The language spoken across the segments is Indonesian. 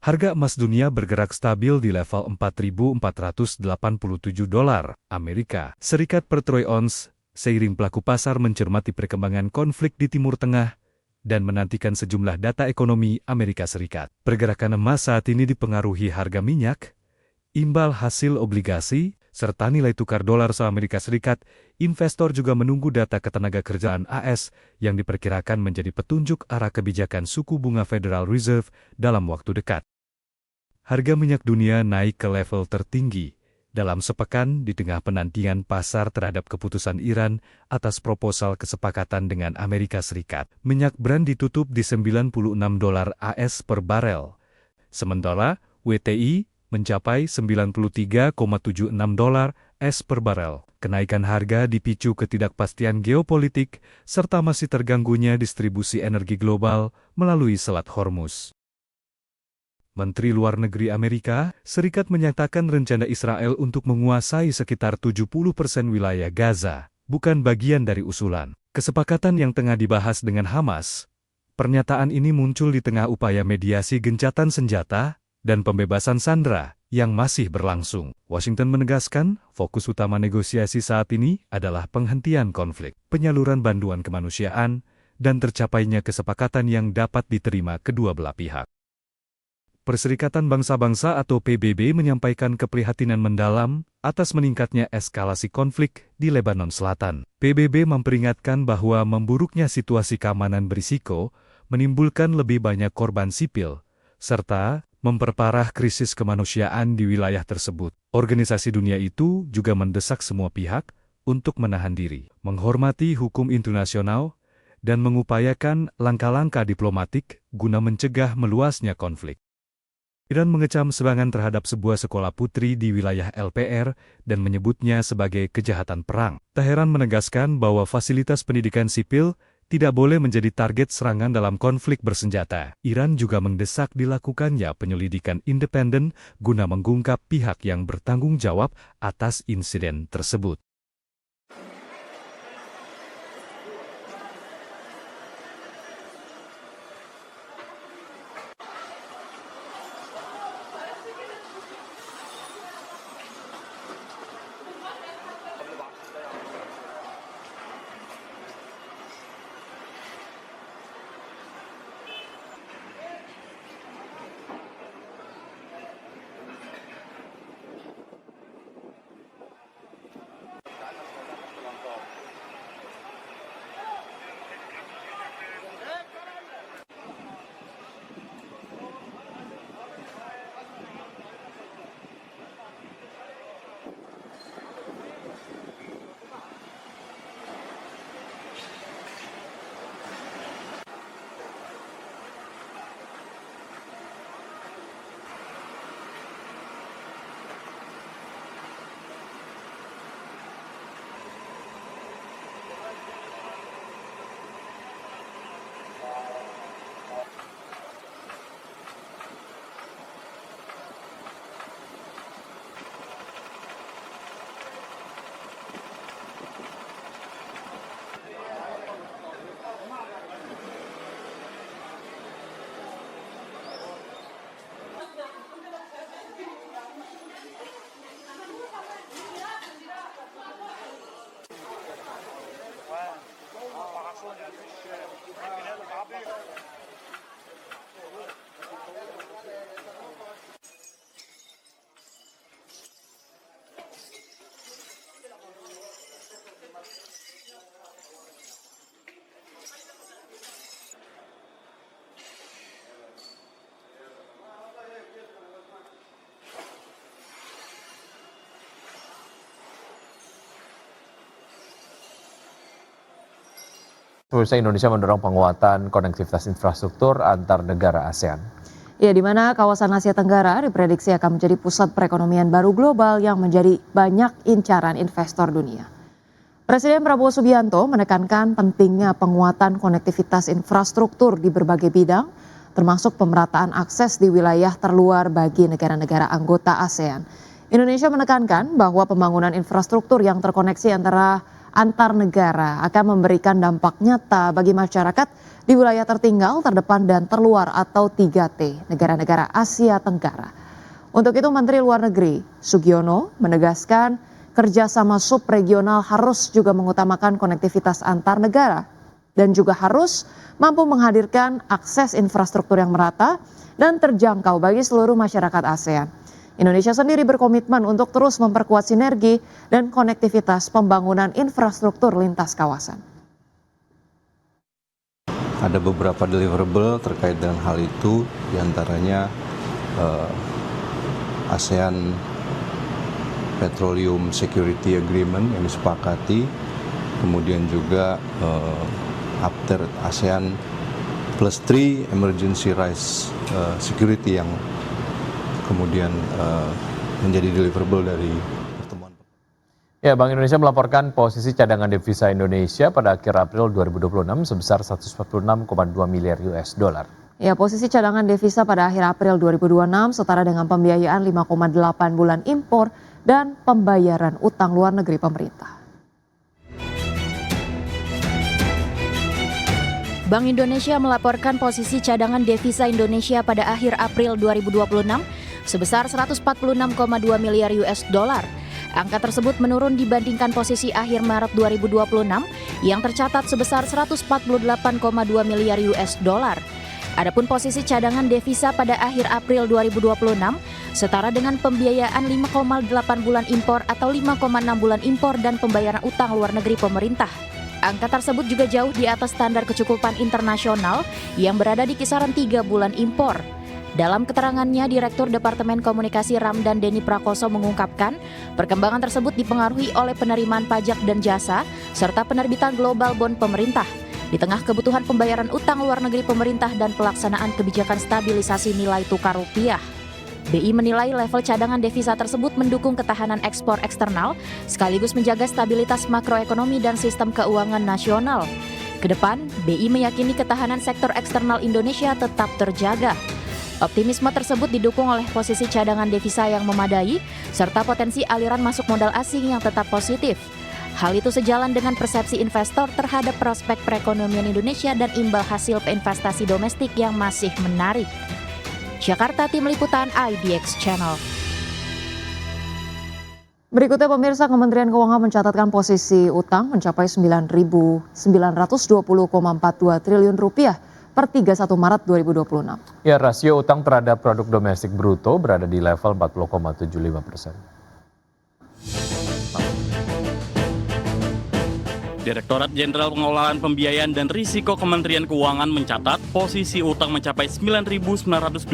Harga emas dunia bergerak stabil di level $4.487 Amerika Serikat per troy ounce, seiring pelaku pasar mencermati perkembangan konflik di Timur Tengah dan menantikan sejumlah data ekonomi Amerika Serikat. Pergerakan emas saat ini dipengaruhi harga minyak, imbal hasil obligasi, serta nilai tukar dolar se-Amerika Serikat. Investor juga menunggu data ketenagakerjaan AS yang diperkirakan menjadi petunjuk arah kebijakan suku bunga Federal Reserve dalam waktu dekat. Harga minyak dunia naik ke level tertinggi dalam sepekan di tengah penantian pasar terhadap keputusan Iran atas proposal kesepakatan dengan Amerika Serikat. Minyak Brent ditutup di $96 AS per barel, sementara WTI mencapai $93,76 AS per barel. Kenaikan harga dipicu ketidakpastian geopolitik serta masih terganggunya distribusi energi global melalui Selat Hormuz. Menteri Luar Negeri Amerika Serikat menyatakan rencana Israel untuk menguasai sekitar 70% wilayah Gaza bukan bagian dari usulan kesepakatan yang tengah dibahas dengan Hamas. Pernyataan ini muncul di tengah upaya mediasi gencatan senjata dan pembebasan sandera yang masih berlangsung. Washington menegaskan, fokus utama negosiasi saat ini adalah penghentian konflik, penyaluran bantuan kemanusiaan, dan tercapainya kesepakatan yang dapat diterima kedua belah pihak. Perserikatan Bangsa-Bangsa atau PBB menyampaikan keprihatinan mendalam atas meningkatnya eskalasi konflik di Lebanon Selatan. PBB memperingatkan bahwa memburuknya situasi keamanan berisiko menimbulkan lebih banyak korban sipil, serta memperparah krisis kemanusiaan di wilayah tersebut. Organisasi dunia itu juga mendesak semua pihak untuk menahan diri, menghormati hukum internasional, dan mengupayakan langkah-langkah diplomatik guna mencegah meluasnya konflik. Iran mengecam serangan terhadap sebuah sekolah putri di wilayah LPR dan menyebutnya sebagai kejahatan perang. Teheran menegaskan bahwa fasilitas pendidikan sipil tidak boleh menjadi target serangan dalam konflik bersenjata. Iran juga mendesak dilakukannya penyelidikan independen guna mengungkap pihak yang bertanggung jawab atas insiden tersebut. Pemirsa, Indonesia mendorong penguatan konektivitas infrastruktur antar negara ASEAN. Ya, di mana kawasan Asia Tenggara diprediksi akan menjadi pusat perekonomian baru global yang menjadi banyak incaran investor dunia. Presiden Prabowo Subianto menekankan pentingnya penguatan konektivitas infrastruktur di berbagai bidang, termasuk pemerataan akses di wilayah terluar bagi negara-negara anggota ASEAN. Indonesia menekankan bahwa pembangunan infrastruktur yang terkoneksi antara antar negara akan memberikan dampak nyata bagi masyarakat di wilayah tertinggal, terdepan, dan terluar atau 3T, negara-negara Asia Tenggara. Untuk itu Menteri Luar Negeri Sugiono menegaskan kerjasama subregional harus juga mengutamakan konektivitas antar negara dan juga harus mampu menghadirkan akses infrastruktur yang merata dan terjangkau bagi seluruh masyarakat ASEAN. Indonesia sendiri berkomitmen untuk terus memperkuat sinergi dan konektivitas pembangunan infrastruktur lintas kawasan. Ada beberapa deliverable terkait dengan hal itu, diantaranya ASEAN Petroleum Security Agreement yang disepakati, kemudian juga after ASEAN Plus 3 Emergency Rice Security yang kemudian menjadi deliverable dari pertemuan. Ya, Bank Indonesia melaporkan posisi cadangan devisa Indonesia pada akhir April 2026 sebesar 146,2 miliar US dollar. Ya, posisi cadangan devisa pada akhir April 2026 setara dengan pembiayaan 5,8 bulan impor dan pembayaran utang luar negeri pemerintah. Bank Indonesia melaporkan posisi cadangan devisa Indonesia pada akhir April 2026 sebesar 146,2 miliar US dollar. Angka tersebut menurun dibandingkan posisi akhir Maret 2026 yang tercatat sebesar 148,2 miliar US dollar. Adapun posisi cadangan devisa pada akhir April 2026 setara dengan pembiayaan 5,8 bulan impor atau 5,6 bulan impor dan pembayaran utang luar negeri pemerintah. Angka tersebut juga jauh di atas standar kecukupan internasional yang berada di kisaran 3 bulan impor. Dalam keterangannya, Direktur Departemen Komunikasi Ramdan Denny Prakoso mengungkapkan, perkembangan tersebut dipengaruhi oleh penerimaan pajak dan jasa serta penerbitan global bond pemerintah. Di tengah kebutuhan pembayaran utang luar negeri pemerintah dan pelaksanaan kebijakan stabilisasi nilai tukar rupiah. BI menilai level cadangan devisa tersebut mendukung ketahanan ekspor eksternal sekaligus menjaga stabilitas makroekonomi dan sistem keuangan nasional. Kedepan, BI meyakini ketahanan sektor eksternal Indonesia tetap terjaga. Optimisme tersebut didukung oleh posisi cadangan devisa yang memadai serta potensi aliran masuk modal asing yang tetap positif. Hal itu sejalan dengan persepsi investor terhadap prospek perekonomian Indonesia dan imbal hasil investasi domestik yang masih menarik. Jakarta, Tim Liputan IDX Channel. Berikutnya pemirsa, Kementerian Keuangan mencatatkan posisi utang mencapai 9.920,42 triliun rupiah per 31 Maret 2026. Ya, rasio utang terhadap produk domestik bruto berada di level 40,75%. Direktorat Jenderal Pengelolaan Pembiayaan dan Risiko Kementerian Keuangan mencatat posisi utang mencapai 9.920,42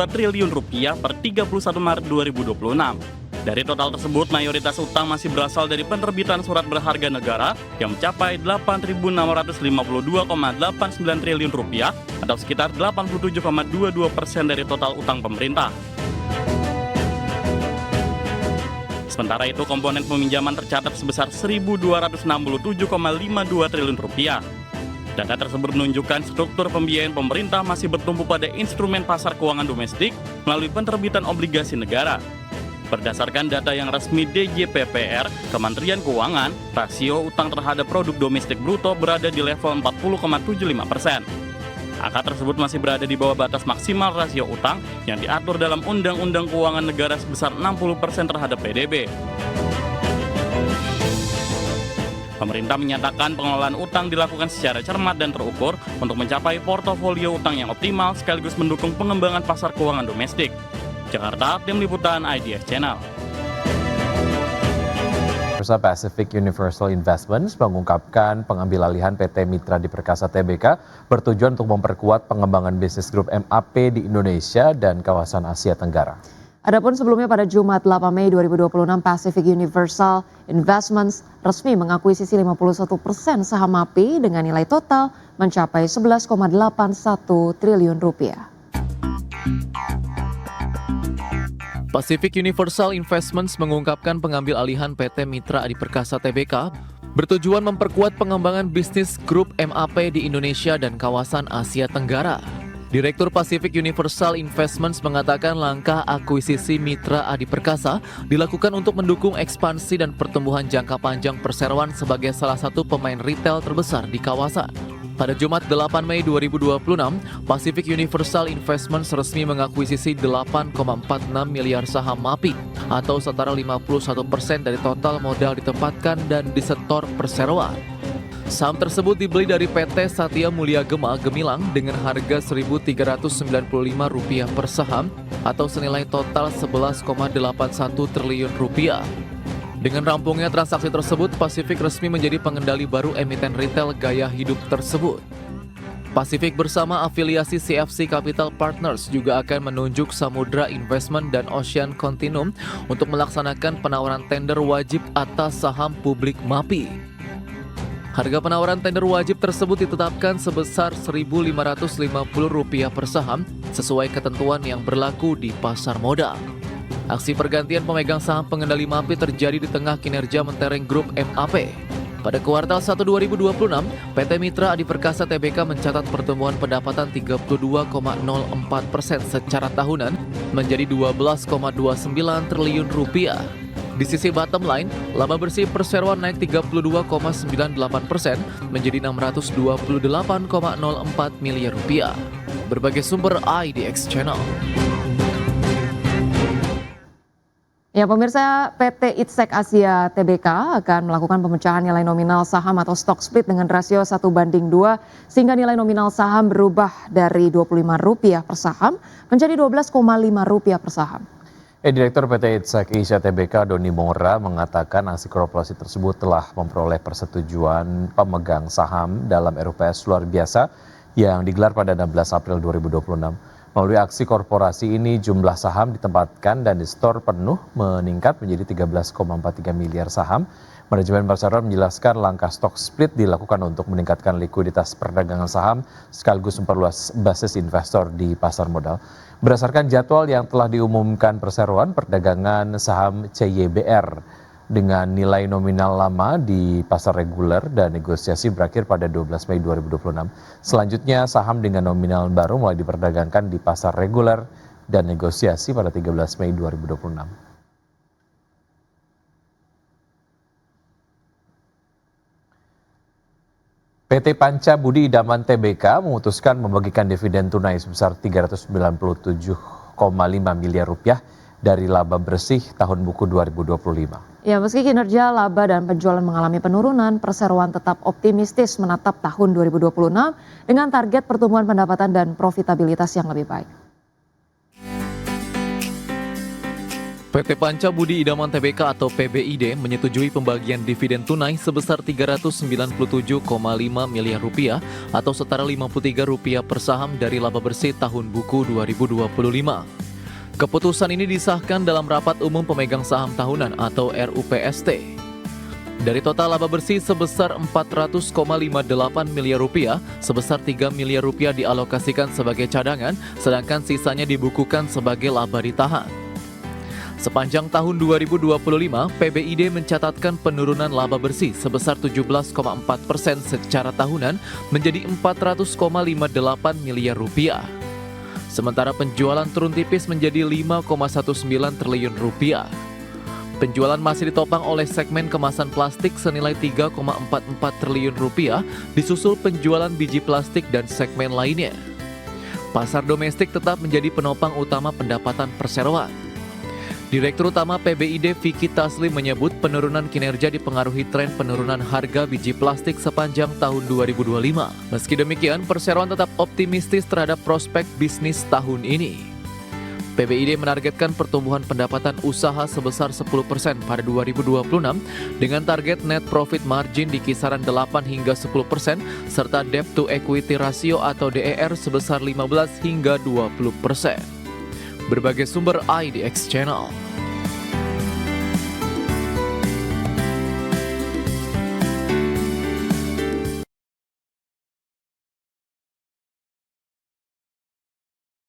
triliun rupiah per 31 Maret 2026. Dari total tersebut, mayoritas utang masih berasal dari penerbitan surat berharga negara yang mencapai 8.652,89 triliun rupiah atau sekitar 87,22% dari total utang pemerintah. Sementara itu, komponen peminjaman tercatat sebesar 1.267,52 triliun rupiah. Data tersebut menunjukkan struktur pembiayaan pemerintah masih bertumpu pada instrumen pasar keuangan domestik melalui penerbitan obligasi negara. Berdasarkan data yang resmi DJPPR, Kementerian Keuangan, rasio utang terhadap produk domestik bruto berada di level 40,75%. Angka tersebut masih berada di bawah batas maksimal rasio utang yang diatur dalam Undang-Undang Keuangan Negara sebesar 60% terhadap PDB. Pemerintah menyatakan pengelolaan utang dilakukan secara cermat dan terukur untuk mencapai portofolio utang yang optimal sekaligus mendukung pengembangan pasar keuangan domestik. Jakarta, Tim Liputan IDX Channel. Pacific Universal Investments mengungkapkan pengambil alihan PT Mitra Diperkasa Tbk bertujuan untuk memperkuat pengembangan bisnis grup MAP di Indonesia dan kawasan Asia Tenggara. Adapun sebelumnya pada Jumat 8 Mei 2026, Pacific Universal Investments resmi mengakuisisi 51% saham MAP dengan nilai total mencapai 11,81 triliun rupiah. Pacific Universal Investments mengungkapkan pengambil alihan PT Mitra Diperkasa Tbk bertujuan memperkuat pengembangan bisnis grup MAP di Indonesia dan kawasan Asia Tenggara. Direktur Pacific Universal Investments mengatakan langkah akuisisi Mitra Adi Perkasa dilakukan untuk mendukung ekspansi dan pertumbuhan jangka panjang perseroan sebagai salah satu pemain retail terbesar di kawasan. Pada Jumat 8 Mei 2026, Pacific Universal Investments resmi mengakuisisi 8,46 miliar saham MAPI atau setara 51% dari total modal ditempatkan dan disetor perseroan. Saham tersebut dibeli dari PT Satya Mulia Gema Gemilang dengan harga Rp1.395 per saham atau senilai total Rp11,81 triliun. Dengan rampungnya transaksi tersebut, Pacific resmi menjadi pengendali baru emiten retail gaya hidup tersebut. Pacific bersama afiliasi CFC Capital Partners juga akan menunjuk Samudra Investment dan Ocean Continuum untuk melaksanakan penawaran tender wajib atas saham publik MAPI. Harga penawaran tender wajib tersebut ditetapkan sebesar Rp1.550 per saham sesuai ketentuan yang berlaku di pasar modal. Aksi pergantian pemegang saham pengendali MAPI terjadi di tengah kinerja mentereng grup MAP. Pada kuartal 1 2026, PT Mitra Adi Perkasa Tbk mencatat pertumbuhan pendapatan 32,04% secara tahunan menjadi Rp12,29 triliun. Di sisi bottom line, laba bersih perseroan naik 32,98% menjadi Rp628,04 miliar. Berbagai sumber IDX Channel. Ya, pemirsa, PT Itsek Asia Tbk akan melakukan pemecahan nilai nominal saham atau stock split dengan rasio 1:2 sehingga nilai nominal saham berubah dari Rp25 per saham menjadi Rp12,5 per saham. Direktur PT Itsek Asia Tbk Doni Mora mengatakan aksi korporasi tersebut telah memperoleh persetujuan pemegang saham dalam RUPS luar biasa yang digelar pada 16 April 2026. Melalui aksi korporasi ini jumlah saham ditempatkan dan di-store penuh meningkat menjadi 13,43 miliar saham. Manajemen perseroan menjelaskan langkah stock split dilakukan untuk meningkatkan likuiditas perdagangan saham sekaligus memperluas basis investor di pasar modal. Berdasarkan jadwal yang telah diumumkan perseroan, perdagangan saham CYBR dengan nilai nominal lama di pasar reguler dan negosiasi berakhir pada 12 Mei 2026. Selanjutnya saham dengan nominal baru mulai diperdagangkan di pasar reguler dan negosiasi pada 13 Mei 2026. PT Panca Budi Idaman Tbk memutuskan membagikan dividen tunai sebesar Rp397,5 miliar dari laba bersih tahun buku 2025. Ya, meski kinerja laba dan penjualan mengalami penurunan, perseroan tetap optimistis menatap tahun 2026 dengan target pertumbuhan pendapatan dan profitabilitas yang lebih baik. PT Panca Budi Idaman Tbk atau PBID menyetujui pembagian dividen tunai sebesar Rp397,5 miliar atau setara Rp53 per saham dari laba bersih tahun buku 2025. Keputusan ini disahkan dalam rapat umum pemegang saham tahunan atau RUPST. Dari total laba bersih sebesar Rp400,58 miliar, sebesar Rp3 miliar dialokasikan sebagai cadangan, sedangkan sisanya dibukukan sebagai laba ditahan. Sepanjang tahun 2025, PBID mencatatkan penurunan laba bersih sebesar 17,4% secara tahunan menjadi Rp400,58 miliar. Sementara penjualan turun tipis menjadi Rp5,19 triliun. Penjualan masih ditopang oleh segmen kemasan plastik senilai Rp3,44 triliun, disusul penjualan biji plastik dan segmen lainnya. Pasar domestik tetap menjadi penopang utama pendapatan perseroan. Direktur Utama PBID Vicky Taslim menyebut penurunan kinerja dipengaruhi tren penurunan harga biji plastik sepanjang tahun 2025. Meski demikian, perseroan tetap optimistis terhadap prospek bisnis tahun ini. PBID menargetkan pertumbuhan pendapatan usaha sebesar 10% pada 2026 dengan target net profit margin di kisaran 8 hingga 10% serta debt to equity ratio atau DER sebesar 15 hingga 20%. Berbagai sumber IDX Channel.